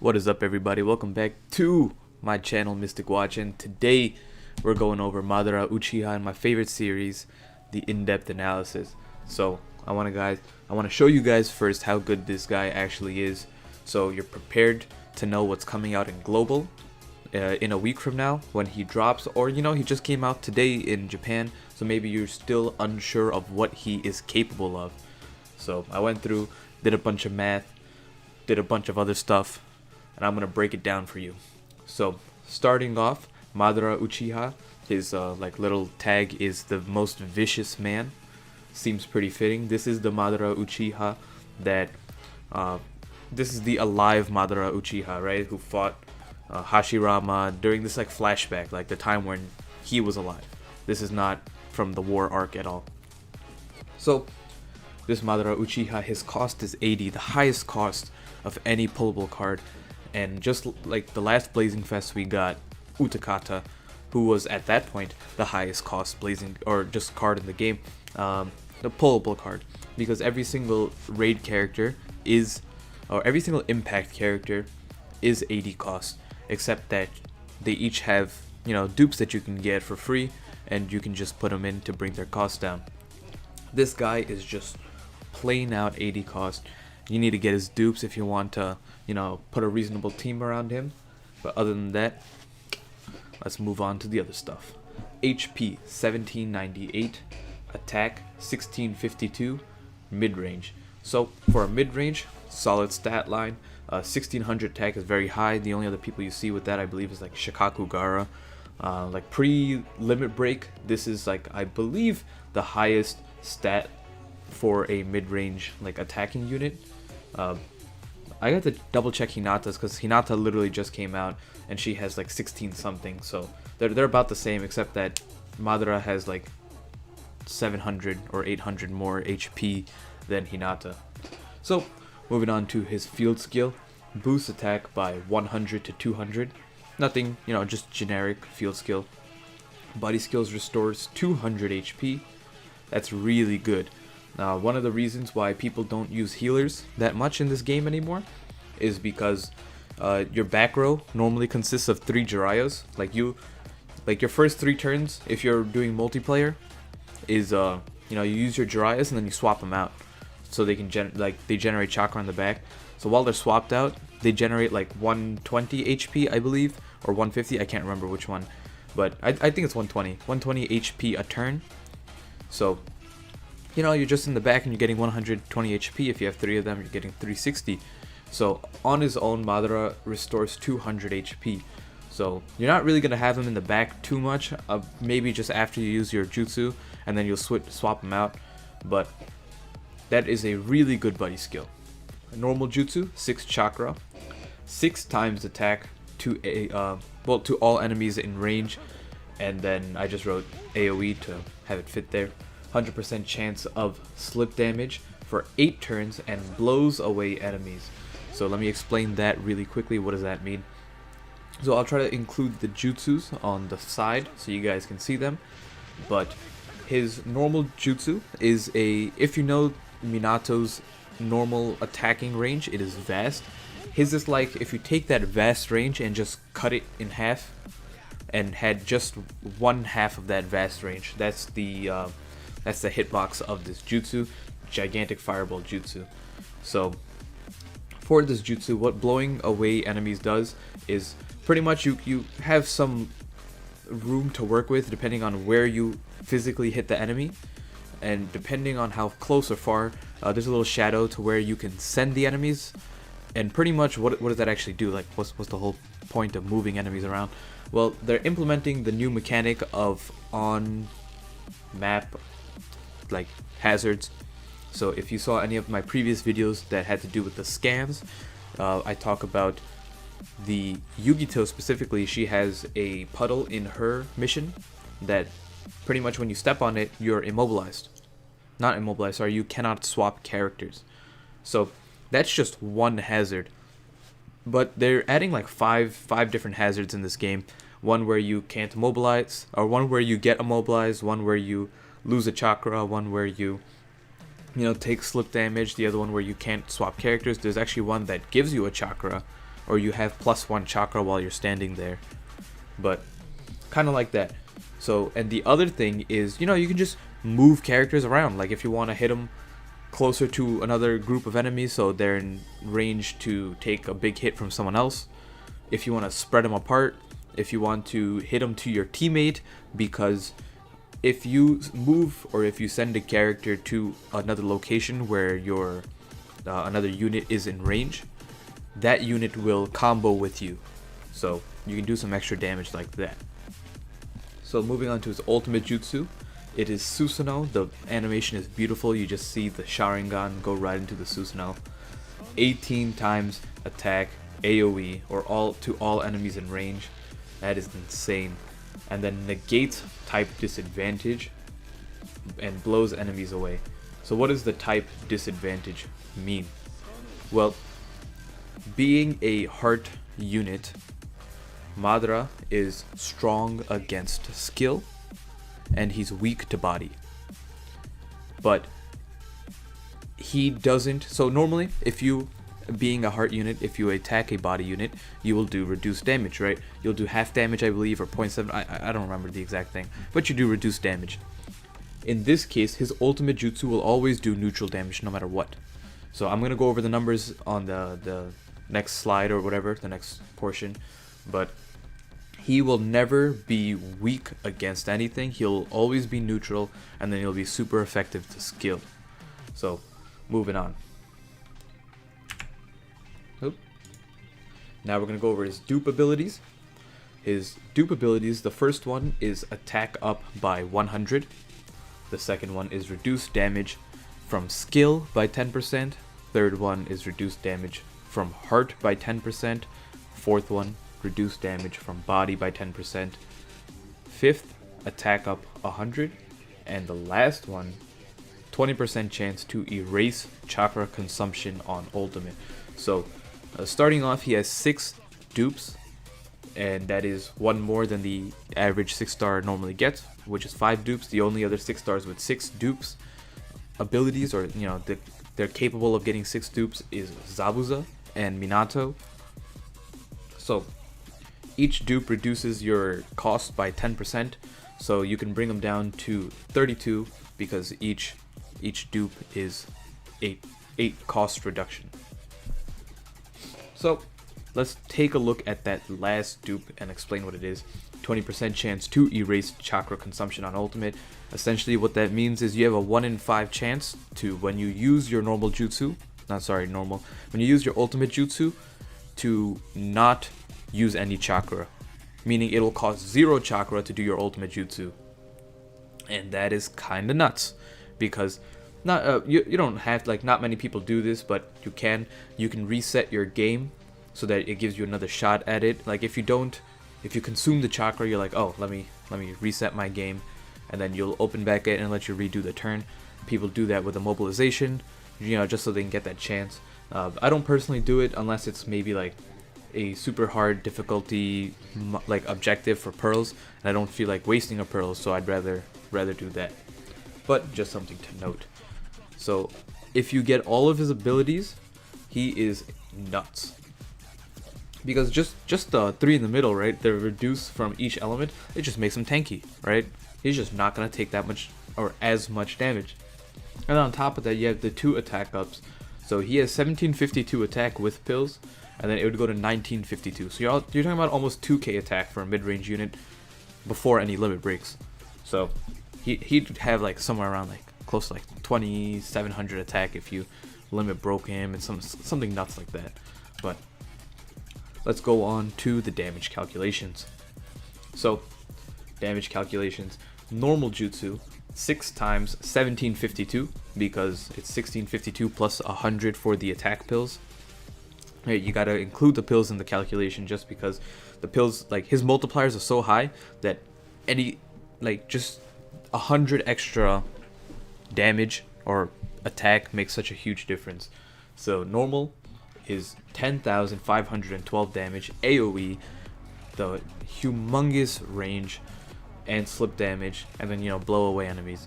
What is up, everybody? Welcome back to my channel, Mystic Watch, and today we're going over Madara Uchiha and my favorite series, the in-depth analysis. So I want to show you guys first how good this guy actually is, so you're prepared to know what's coming out in global in a week from now when he drops, or he just came out today in Japan, so maybe you're still unsure of what he is capable of. So I went through, did a bunch of math, did a bunch of other stuff, and I'm gonna break it down for you. So starting off, Madara Uchiha, his like little tag is the most vicious man. Seems pretty fitting. This is the Madara Uchiha that this is the alive Madara Uchiha, right, who fought Hashirama during this like flashback, like the time when he was alive. This is not from the war arc at all. So this Madara Uchiha, his cost is 80, the highest cost of any pullable card. And just like the last Blazing Fest, we got Utakata, who was at that point the highest cost blazing or just card in the game, the pullable card, because every single raid character is, or every single impact character is 80 cost, except that they each have dupes that you can get for free, and you can just put them in to bring their cost down. This guy is just plain out 80 cost. You need to get his dupes if you want to, put a reasonable team around him. But other than that, let's move on to the other stuff. HP 1798, attack 1652, mid-range. So for a mid-range, solid stat line. 1600 attack is very high. The only other people you see with that, I believe, is like Shikakugara. Like pre-limit break, this is like, I believe, the highest stat for a mid-range like attacking unit. I got to double check Hinata's, because Hinata literally just came out and she has like 16 something, so they're about the same, except that Madara has like 700 or 800 more HP than Hinata. So moving on to his field skill, boost attack by 100 to 200. Nothing, just generic field skill. Body skills restores 200 HP. That's really good. Now, one of the reasons why people don't use healers that much in this game anymore is because your back row normally consists of 3 Jiraios. Like your first 3 turns, if you're doing multiplayer, is you use your Jiraios and then you swap them out, so they can they generate chakra on the back. So while they're swapped out, they generate like 120 HP, I believe, or 150. I can't remember which one, but I think it's 120 HP a turn. So you're just in the back and you're getting 120 HP. If you have 3 of them, you're getting 360. So on his own, Madara restores 200 HP. So you're not really going to have him in the back too much, maybe just after you use your jutsu, and then you'll swap him out. But that is a really good buddy skill. A normal jutsu, 6 chakra, 6 times attack to to all enemies in range, and then I just wrote AoE to have it fit there. 100% chance of slip damage for 8 turns and blows away enemies. So let me explain that really quickly. What does that mean? So I'll try to include the jutsus on the side so you guys can see them. But his normal jutsu is if you know Minato's normal attacking range, it is vast. His is like if you take that vast range and just cut it in half and had just 1/2 of that vast range. That's the hitbox of this jutsu, gigantic fireball jutsu. So for this jutsu, what blowing away enemies does is pretty much you have some room to work with depending on where you physically hit the enemy, and depending on how close or far, there's a little shadow to where you can send the enemies. And pretty much what does that actually do? Like what's the whole point of moving enemies around? Well, they're implementing the new mechanic of on map like hazards. So if you saw any of my previous videos that had to do with the scans, I talk about the Yugito specifically. She has a puddle in her mission that pretty much when you step on it, you're immobilized. Not immobilized, sorry, you cannot swap characters. So that's just one hazard. But they're adding like five different hazards in this game. One where you can't immobilize, or one where you get immobilized, one where you lose a chakra, one where you take slip damage, the other one where you can't swap characters. There's actually one that gives you a chakra, or you have +1 chakra while you're standing there. But kind of like that. So, and the other thing is, you know, you can just move characters around. Like if you want to hit them closer to another group of enemies so they're in range to take a big hit from someone else. If you want to spread them apart, if you want to hit them to your teammate, because if you move or if you send a character to another location where your another unit is in range, that unit will combo with you. So you can do some extra damage like that. So moving on to his ultimate jutsu, it is Susanoo. The animation is beautiful. You just see the Sharingan go right into the Susanoo. 18 times attack, AoE, or all enemies in range. That is insane. And then negates type disadvantage and blows enemies away. So what does the type disadvantage mean? Well, being a heart unit, Madara is strong against skill and he's weak to body. But he doesn't, so normally if you, being a heart unit, if you attack a body unit, you will do reduced damage, right? You'll do half damage, I believe, or 0.7, I don't remember the exact thing, but you do reduced damage. In this case, his ultimate jutsu will always do neutral damage no matter what. So I'm going to go over the numbers on the next slide or whatever, the next portion, but he will never be weak against anything. He'll always be neutral, and then he'll be super effective to skill. So, moving on. Oop. Now we're going to go over his dupe abilities. His dupe abilities, the first one is attack up by 100. The second one is reduce damage from skill by 10%. Third one is reduce damage from heart by 10%. Fourth one, reduce damage from body by 10%. Fifth, attack up 100. And the last one, 20% chance to erase chakra consumption on ultimate. So starting off, he has 6 dupes, and that is one more than the average 6-star normally gets, which is 5 dupes. The only other 6 stars with 6 dupes abilities, or you know, they're capable of getting 6 dupes, is Zabuza and Minato. So each dupe reduces your cost by 10%, so you can bring them down to 32 because each dupe is 8 cost reduction. So let's take a look at that last dupe and explain what it is. 20% chance to erase chakra consumption on ultimate. Essentially what that means is you have a 1 in 5 chance to, when you use your normal jutsu, when you use your ultimate jutsu, to not use any chakra, meaning it'll cost 0 chakra to do your ultimate jutsu. And that is kind of nuts, because you don't have, like, not many people do this, but you can reset your game so that it gives you another shot at it. Like if you consume the chakra, you're like, oh, let me reset my game, and then you'll open back it and let you redo the turn. People do that with a mobilization, you know, just so they can get that chance. I don't personally do it unless it's maybe like a super hard difficulty like objective for pearls, and I don't feel like wasting a pearl, so I'd rather do that. But just something to note. So if you get all of his abilities, he is nuts. Because just the 3 in the middle, right, the reduce from each element, it just makes him tanky, right? He's just not gonna take that much or as much damage. And on top of that, you have the 2 attack ups. So he has 1752 attack with pills, and then it would go to 1952. So you're talking about almost 2k attack for a mid-range unit before any limit breaks. So he'd have like somewhere around like close to like 2700 attack if you limit broke him, and something nuts like that. But let's go on to the damage calculations. So damage calculations, normal jutsu, 6 times 1752, because it's 1652 plus 100 for the attack pills. Right, you gotta include the pills in the calculation, just because the pills, like, his multipliers are so high that just 100 extra damage or attack makes such a huge difference. So normal is 10,512 damage, AoE, the humongous range and slip damage, and then, you know, blow away enemies.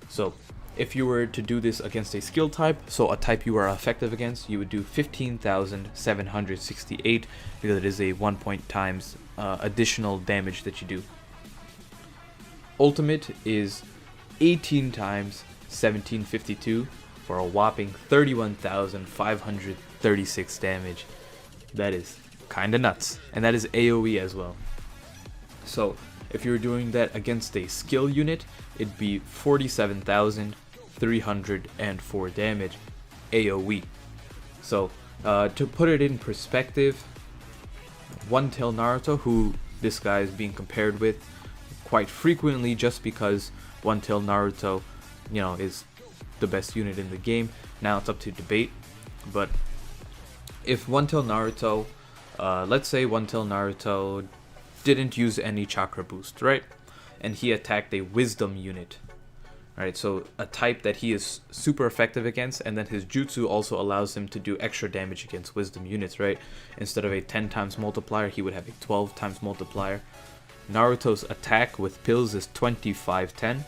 So If you were to do this against a skill type, so a type you are effective against, you would do 15,768 because it is a 1 point times additional damage that you do. Ultimate is 18 times 1752 for a whopping 31,536 damage. That is kinda nuts, and that is AoE as well. So if you were doing that against a skill unit, it'd be 47,304 damage AoE. So to put it in perspective, One-Tail Naruto, who this guy is being compared with quite frequently just because One-Tail Naruto, you know, is the best unit in the game. Now it's up to debate, but if One-Tail Naruto, let's say One-Tail Naruto didn't use any chakra boost, right? And he attacked a wisdom unit, right? So a type that he is super effective against, and then his jutsu also allows him to do extra damage against wisdom units, right? Instead of a 10 times multiplier, he would have a 12 times multiplier. Naruto's attack with pills is 2510.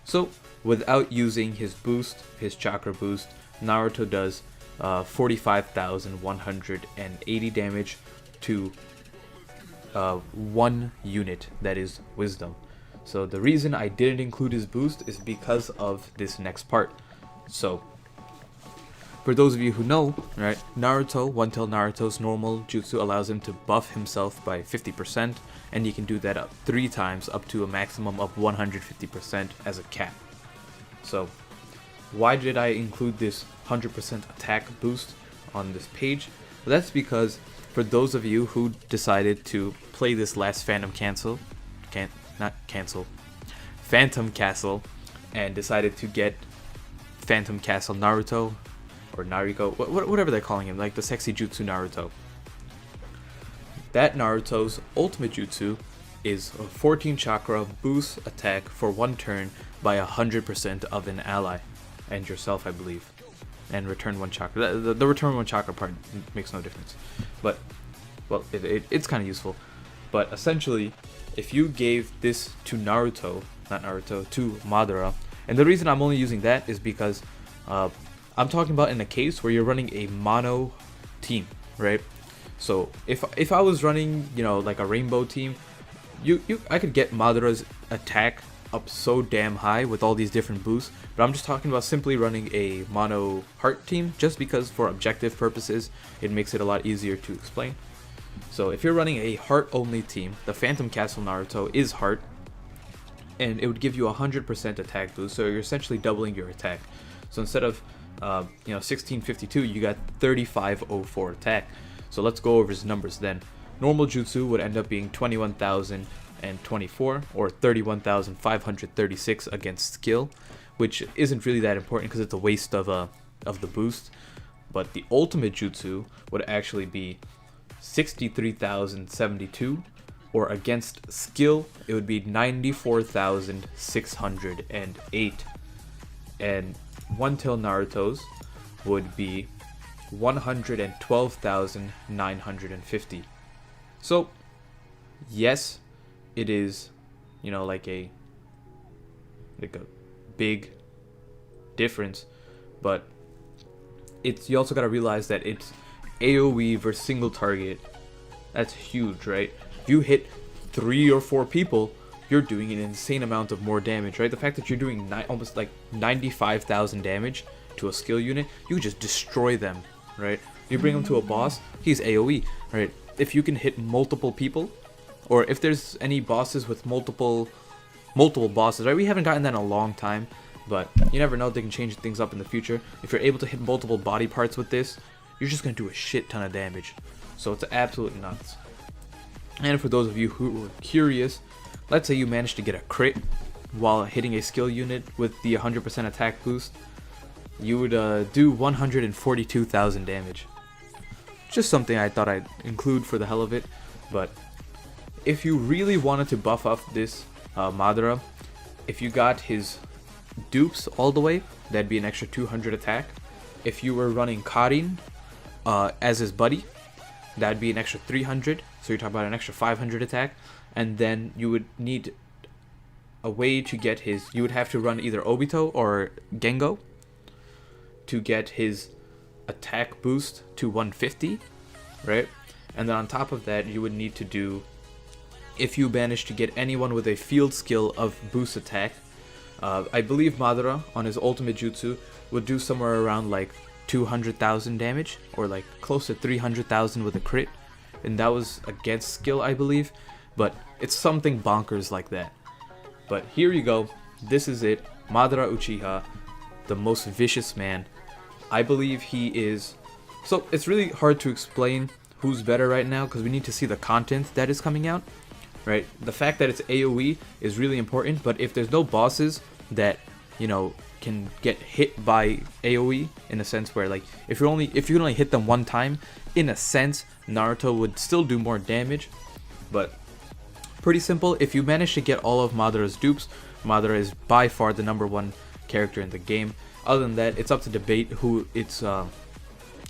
So without using his boost, his chakra boost, Naruto does 45,180 damage to one unit, that is wisdom. So the reason I didn't include his boost is because of this next part. So for those of you who know, right, Naruto, One-Tail Naruto's normal jutsu allows him to buff himself by 50%, and he can do that up 3 times up to a maximum of 150% as a cap. So why did I include this 100% attack boost on this page? Well, that's because for those of you who decided to play this last Phantom Castle, and decided to get Phantom Castle Naruto, or Nariko, whatever they're calling him, like the sexy jutsu Naruto. That Naruto's ultimate jutsu is a 14 chakra boost attack for 1 turn by 100% of an ally, and yourself, I believe. And return 1 chakra. The return 1 chakra part makes no difference. But, well, it's kind of useful. But essentially, if you gave this to Naruto, to Madara, and the reason I'm only using that is because I'm talking about in a case where you're running a mono team, right? So if I was running, you know, like a rainbow team, I could get Madara's attack up so damn high with all these different boosts, but I'm just talking about simply running a mono heart team just because for objective purposes it makes it a lot easier to explain. So if you're running a heart only team, the Phantom Castle Naruto is heart, and it would give you a 100% attack boost, so you're essentially doubling your attack. So instead of 1652, you got 3504 attack. So let's go over his numbers then. Normal jutsu would end up being 21,024 or 31,536 against skill, which isn't really that important because it's a waste of the boost. But the ultimate jutsu would actually be 63,072, or against skill it would be 94,608, and One-Tail Naruto's would be 112,950. So yes, it is, you know, like a big difference, but you also got to realize that it's AoE versus single target. That's huge, right? If you hit 3 or 4 people, you're doing an insane amount of more damage, right? The fact that you're doing almost like 95,000 damage to a skill unit, you just destroy them, right? You bring him to a boss, he's AoE, right? If you can hit multiple people, or if there's any bosses with multiple bosses, right? We haven't gotten that in a long time, but you never know, they can change things up in the future. If you're able to hit multiple body parts with this, you're just going to do a shit ton of damage. So it's absolutely nuts. And for those of you who are curious, let's say you managed to get a crit while hitting a skill unit with the 100% attack boost, you would do 142,000 damage. Just something I thought I'd include for the hell of it. But if you really wanted to buff up this Madara, if you got his dupes all the way, that'd be an extra 200 attack. If you were running Karin as his buddy, that'd be an extra 300. So you're talking about an extra 500 attack. And then you would need a way to get his, you would have to run either Obito or Gengo to get his attack boost to 150, right? And then on top of that, you would need to do, if you manage to get anyone with a field skill of boost attack, I believe Madara on his ultimate jutsu would do somewhere around like 200,000 damage, or like close to 300,000 with a crit, and that was against skill, I believe, but it's something bonkers like that. But here you go, this is it, Madara Uchiha, the most vicious man. I believe he is, so it's really hard to explain who's better right now because we need to see the content that is coming out, right? The fact that it's AoE is really important, but if there's no bosses that, you know, can get hit by AoE, in a sense where like if you can only hit them one time, in a sense Naruto would still do more damage. But pretty simple, if you manage to get all of Madara's dupes, Madara is by far the #1 character in the game. Other than that, it's up to debate who it's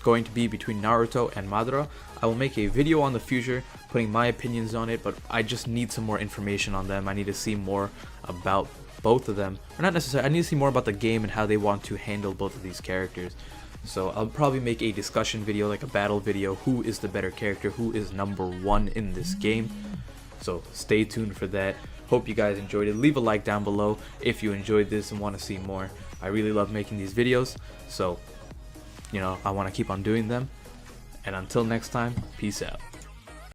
going to be between Naruto and Madara. I will make a video on the future putting my opinions on it, but I just need some more information on them. I need to see more about both of them, or not necessarily, I need to see more about the game and how they want to handle both of these characters. So I'll probably make a discussion video, like a battle video, who is the better character, who is #1 in this game. So stay tuned for that. Hope you guys enjoyed it. Leave a like down below if you enjoyed this and want to see more. I really love making these videos, so you know, I want to keep on doing them. And until next time, peace out.